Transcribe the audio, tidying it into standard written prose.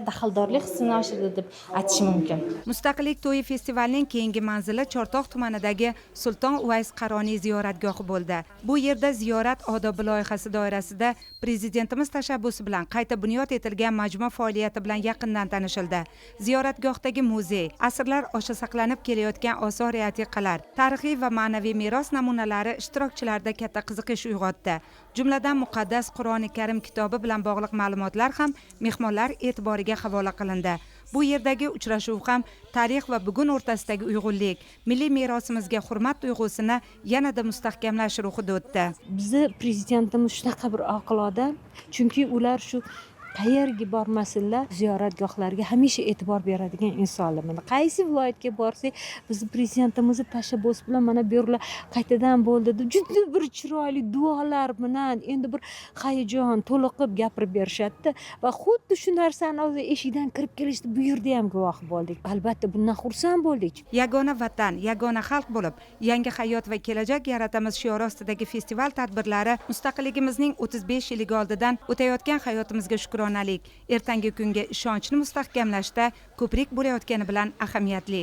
daxldorlik hissini oshirdi deb aytish mumkin. Mustaqillik to'yi festivalining keyingi manzili Chortoq tumanidagi Sulton Uvays Qaroniy ziyoratgohi bo'ldi. Bu yerda ziyorat odobi loyihasi doirasida Prezidentimiz tashabbusi bilan qayta bunyod etilgan majmua faoliyati bilan yaqindan tanishildi. Ziyoratgohdagi muzey, asrlar osha saqlanib kelayotgan osor atiqalar, tarixiy va ma'naviy meros namunalari ishtirokchilarda katta qiziqish uyg'otdi. Jumladan muqaddas Qur'oni Karim kitobi bilan bog'liq ma'lumotlar ham mehmonlar e'tiboriga havola qilindi. Bu yerdagi uchrashuv ham tarix va bugun o'rtasidagi uyg'unlik, milliy merosimizga hurmat tuyg'usini yanada mustahkamlash ruhida o'tdi. Bizni prezidentimiz shunaqa bir oqilodam, chunki ular shu qayerga bormasinlar, ziyoratgohlarga hamisha e'tibor beradigan insonlar. Mana qaysi viloyatga borsak, bizni prezidentimiz tashabbusi bilan mana bu yerlar qaytadan bo'ldi deb juda bir chiroyli duolar bilan endi bir hayajon to'liqib gapirib berishadi va xuddi shu narsani o'zi eshikdan kirib kelishdi, bu yerda ham guvoh bo'ldik. Albatta bundan xursand bo'ldik. Yagona vatan, yagona xalq bo'lib, yangi hayot va kelajak yaratamiz shiori ostidagi festival tadbirlari mustaqilligimizning 35 yilligi oldidan o'tayotgan hayotimizga shukronalik, ertangi kunga ishonchni mustahkamlashda ko'prik bo'layotgani bilan ahamiyatli.